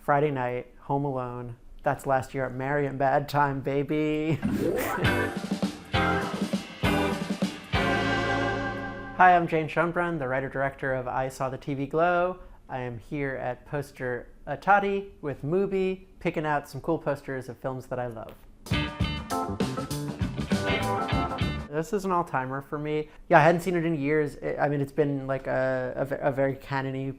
Friday night, home alone. That's last year at Merry and Bad Time, baby. Hi, I'm Jane Schoenbrunn, the writer-director of I Saw the TV Glow. I am here at Poster Atati with Mubi, picking out some cool posters of films that I love. This is an all-timer for me. Yeah, I hadn't seen it in years. It's been like a very canon-y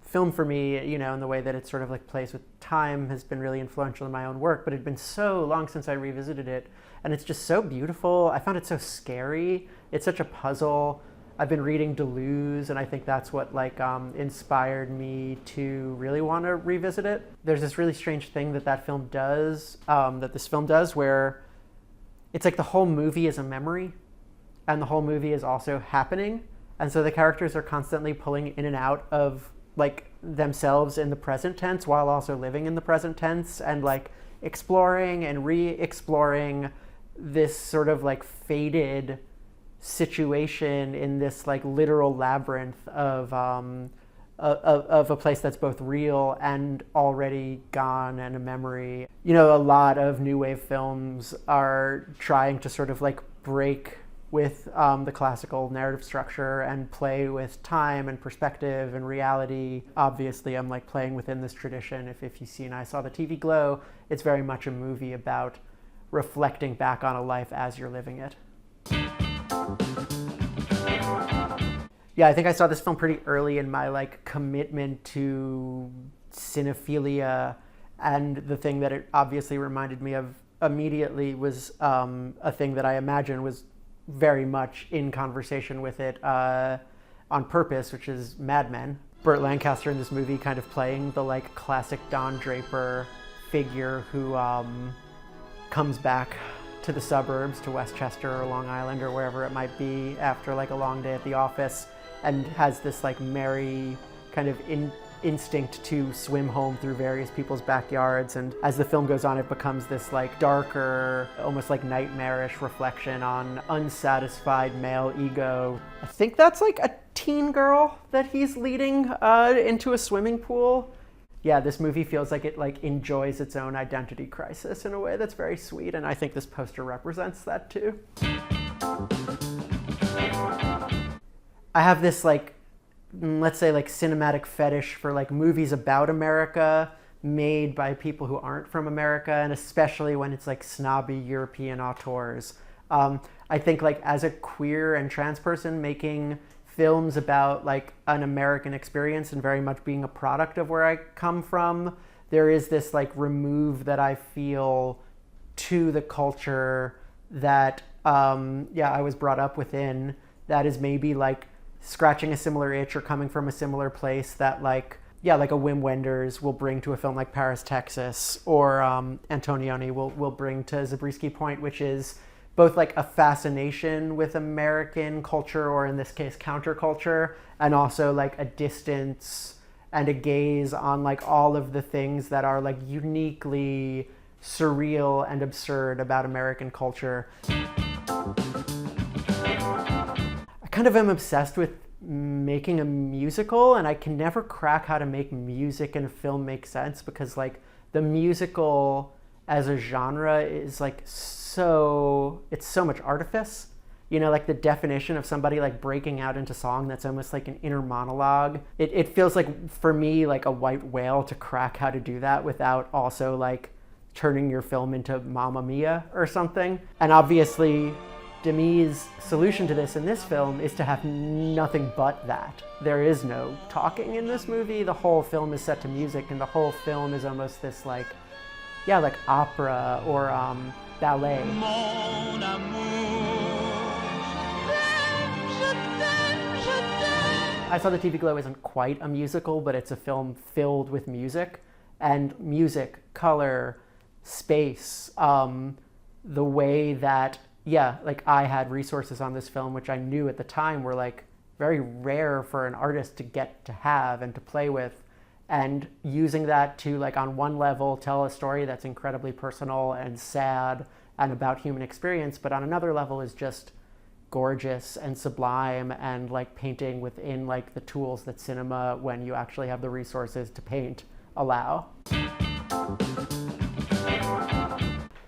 film for me, you know, in the way that it sort of like plays with time, has been really influential in my own work, but it had been so long since I revisited it, and it's just so beautiful. I found it so scary. It's such a puzzle. I've been reading Deleuze, and I think that's what inspired me to really want to revisit it. There's this really strange thing that film does, where it's like the whole movie is a memory, and the whole movie is also happening, and so the characters are constantly pulling in and out of like themselves in the present tense while also living in the present tense, and like exploring and re-exploring this sort of like faded situation in this like literal labyrinth of a place that's both real and already gone and a memory. You know, a lot of new wave films are trying to sort of like break with the classical narrative structure and play with time and perspective and reality. Obviously, I'm like playing within this tradition. If you've seen I Saw the TV Glow, it's very much a movie about reflecting back on a life as you're living it. Yeah, I think I saw this film pretty early in my like commitment to cinephilia, and the thing that it obviously reminded me of immediately was a thing that I imagine was very much in conversation with it on purpose, which is Mad Men. Burt Lancaster in this movie kind of playing the like classic Don Draper figure who comes back to the suburbs, to Westchester or Long Island or wherever it might be after like a long day at the office, and has this like merry kind of instinct to swim home through various people's backyards. And as the film goes on, it becomes this like darker, almost like nightmarish reflection on unsatisfied male ego. I think that's like a teen girl that he's leading into a swimming pool. Yeah, this movie feels like it like enjoys its own identity crisis in a way that's very sweet, and I think this poster represents that too. I have this like, let's say like cinematic fetish for like movies about America made by people who aren't from America, and especially when it's like snobby European auteurs. I think like as a queer and trans person making films about like an American experience and very much being a product of where I come from, there is this like remove that I feel to the culture that I was brought up within, that is maybe like scratching a similar itch or coming from a similar place that like a Wim Wenders will bring to a film like Paris, Texas, or Antonioni will bring to Zabriskie Point, which is both like a fascination with American culture, or in this case counterculture, and also like a distance and a gaze on like all of the things that are like uniquely surreal and absurd about American culture. I kind of am obsessed with making a musical, and I can never crack how to make music and film make sense, because like the musical as a genre is like it's so much artifice. You know, like the definition of somebody like breaking out into song that's almost like an inner monologue. It feels like, for me, like a white whale to crack how to do that without also like turning your film into Mamma Mia or something. And obviously Demi's solution to this in this film is to have nothing but that. There is no talking in this movie. The whole film is set to music, and the whole film is almost this like opera or ballet. I Saw the TV Glow isn't quite a musical, but it's a film filled with music, and music, color, space, the way that, I had resources on this film, which I knew at the time were like very rare for an artist to get to have and to play with. And using that to like on one level tell a story that's incredibly personal and sad and about human experience, but on another level is just gorgeous and sublime and like painting within like the tools that cinema, when you actually have the resources to paint, allow.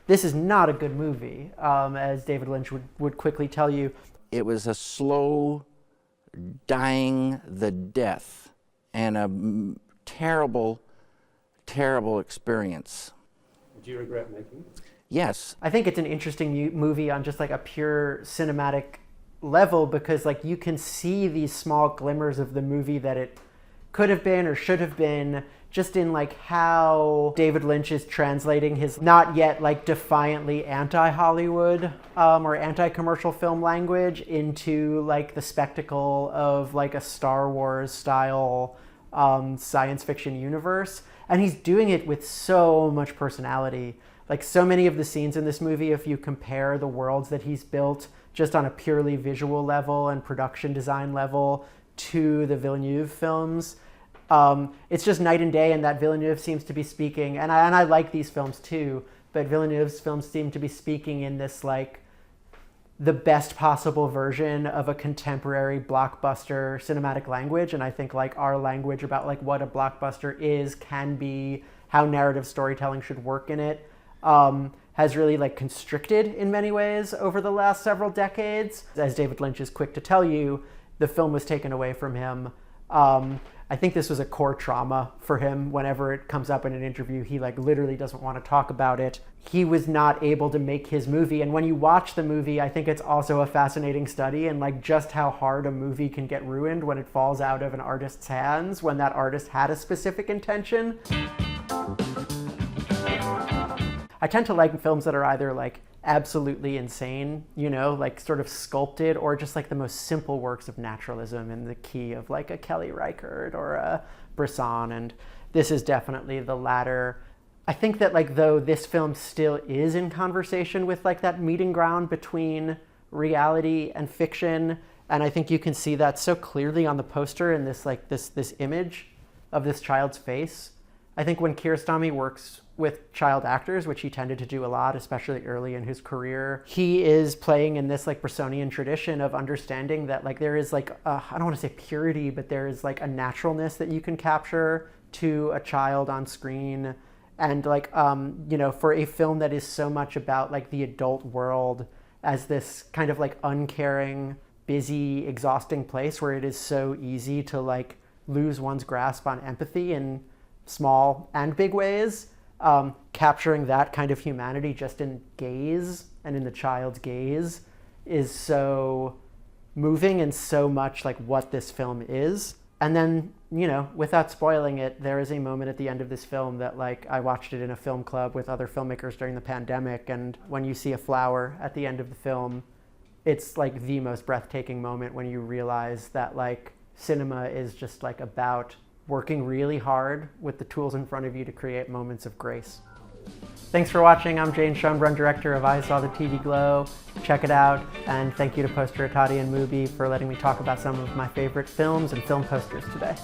This is not a good movie, as David Lynch would quickly tell you. It was a slow dying the death and a terrible, terrible experience. Do you regret making it? Yes. I think it's an interesting movie on just like a pure cinematic level, because like you can see these small glimmers of the movie that it could have been or should have been, just in like how David Lynch is translating his not yet like defiantly anti-Hollywood or anti-commercial film language into like the spectacle of like a Star Wars style science fiction universe. And he's doing it with so much personality. Like so many of the scenes in this movie, if you compare the worlds that he's built just on a purely visual level and production design level to the Villeneuve films, it's just night and day. And that Villeneuve seems to be speaking, and I like these films too, but Villeneuve's films seem to be speaking in this like the best possible version of a contemporary blockbuster cinematic language. And I think like our language about like what a blockbuster is, can be, how narrative storytelling should work in it, has really like constricted in many ways over the last several decades. As David Lynch is quick to tell you, the film was taken away from him. I think this was a core trauma for him. Whenever it comes up in an interview, he like literally doesn't want to talk about it. He was not able to make his movie. And when you watch the movie, I think it's also a fascinating study in like just how hard a movie can get ruined when it falls out of an artist's hands, when that artist had a specific intention. I tend to like films that are either like absolutely insane, you know, like sort of sculpted, or just like the most simple works of naturalism in the key of like a Kelly Reichardt or a Bresson. And this is definitely the latter. I think that like though this film still is in conversation with like that meeting ground between reality and fiction, and I think you can see that so clearly on the poster in this like this image of this child's face. I think when Kiarostami works with child actors, which he tended to do a lot, especially early in his career, he is playing in this like Bressonian tradition of understanding that like there is like I don't want to say purity, but there is like a naturalness that you can capture to a child on screen. And like you know, for a film that is so much about like the adult world as this kind of like uncaring, busy, exhausting place where it is so easy to like lose one's grasp on empathy in small and big ways, capturing that kind of humanity just in gaze and in the child's gaze is so moving and so much like what this film is. And then, you know, without spoiling it, there is a moment at the end of this film that like I watched it in a film club with other filmmakers during the pandemic, and when you see a flower at the end of the film, it's like the most breathtaking moment when you realize that like cinema is just like about working really hard with the tools in front of you to create moments of grace. Thanks for watching. I'm Jane Schoenbrunn, director of I Saw the TV Glow. Check it out, and thank you to Poster Atati and Mubi for letting me talk about some of my favorite films and film posters today.